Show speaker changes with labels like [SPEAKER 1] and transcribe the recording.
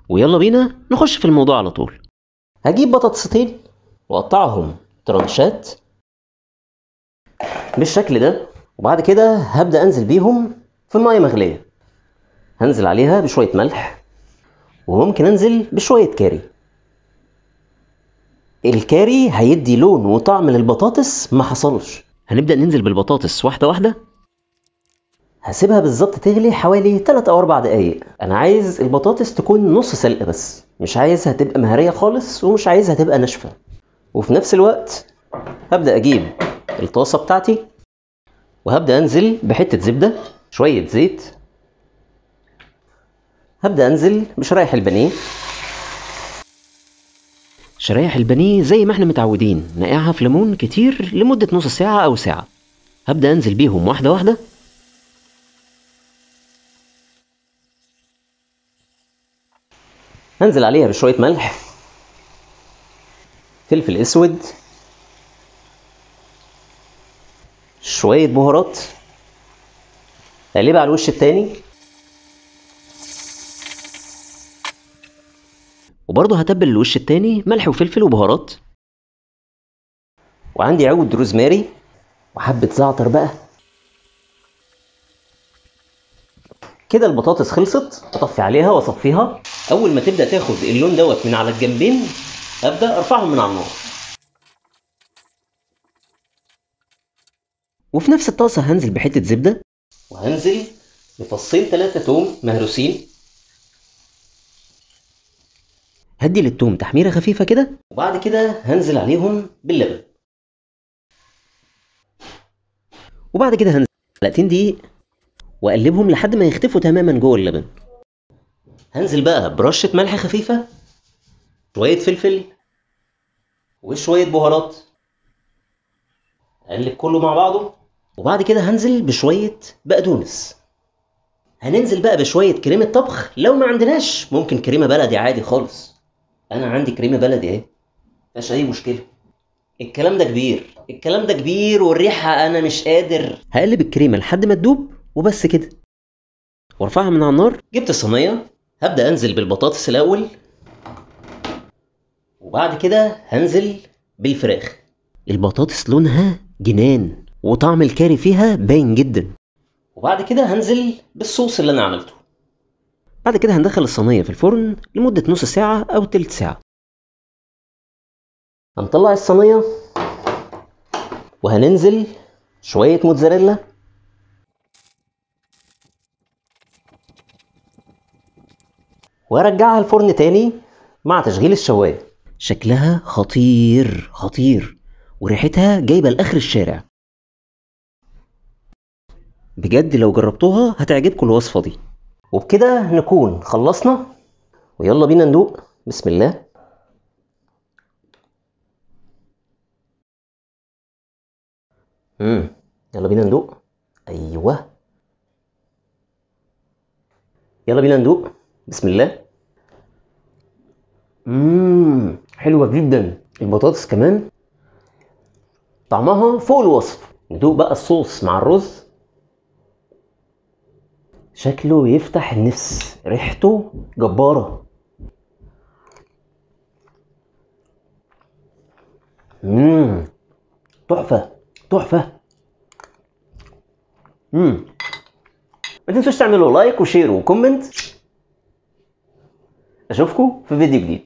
[SPEAKER 1] ويلا بينا نخش في الموضوع على طول. هجيب بطاطستين واقطعهم ترانشات بالشكل ده، وبعد كده هبدأ انزل بيهم في ميه مغليه. هنزل عليها بشويه ملح، وممكن انزل بشويه كاري. الكاري هيدي لون وطعم للبطاطس ما حصلش. هنبدأ ننزل بالبطاطس واحده واحده. هسيبها بالظبط تغلي حوالي 3 أو 4 دقايق. انا عايز البطاطس تكون نص سلقه بس، مش عايزها تبقى مهريه خالص ومش عايزها تبقى ناشفه. وفي نفس الوقت هبدأ اجيب الطاسه بتاعتي، وهبدأ انزل بحته زبده، شويه زيت. هبدأ انزل بشرايح البانيه. شرايح البانيه زي ما احنا متعودين نقعها في ليمون كتير لمدة نص ساعة أو ساعة. هبدأ أنزل بيهم واحدة واحدة. هنزل عليها بشوية ملح، فلفل أسود، شوية بهارات. أقلبها على الوش التاني، وبرضه هتبل الوش التاني ملح وفلفل وبهارات. وعندي عود روزماري وحبة زعتر بقى. كده البطاطس خلصت، اطفي عليها واصفيها. اول ما تبدا تاخد اللون دوت من على الجنبين ابدا ارفعهم من على النار. وفي نفس الطاسه هنزل بحته زبده، وهنزل بفصين 3 توم مهروسين. هدي للتوم تحميره خفيفه كده، وبعد كده هنزل عليهم باللبن. وبعد كده هنزل معلقتين دقيق واقلبهم لحد ما يختفوا تماما جوه اللبن. هنزل بقى برشه ملح خفيفه، شويه فلفل، وشويه بهارات. اقلب كله مع بعضه، وبعد كده هنزل بشويه بقدونس. هننزل بقى بشويه كريمه طبخ، لو ما عندناش ممكن كريمه بلدي عادي خالص. انا عندي كريمه بلدي اهي، مفيهاش اي مشكله. الكلام ده كبير، الكلام ده كبير، والريحه انا مش قادر. هقلب الكريمه لحد ما تدوب وبس كده، وارفعها من على النار. جبت الصينيه، هبدا انزل بالبطاطس الاول، وبعد كده هنزل بالفراخ. البطاطس لونها جنان وطعم الكاري فيها باين جدا. وبعد كده هنزل بالصوص اللي انا عملته. بعد كده هندخل الصينيه في الفرن لمده نص ساعه او تلت ساعه. هنطلع الصينيه وهننزل شويه موتزاريلا، وارجعها الفرن تاني مع تشغيل الشوايه. شكلها خطير خطير، وريحتها جايبه لاخر الشارع. بجد لو جربتوها هتعجبكم الوصفه دي. وبكده نكون خلصنا، ويلا بينا ندوق. بسم الله. يلا بينا ندوق. ايوه، يلا بينا ندوق. بسم الله. حلوه جدا البطاطس كمان، طعمها فوق الوصف. ندوق بقى الصوص مع الرز. شكله يفتح النفس، ريحته جباره. تحفه تحفه. ما تنسوش تعملوا لايك وشير وكومنت. اشوفكم في فيديو جديد.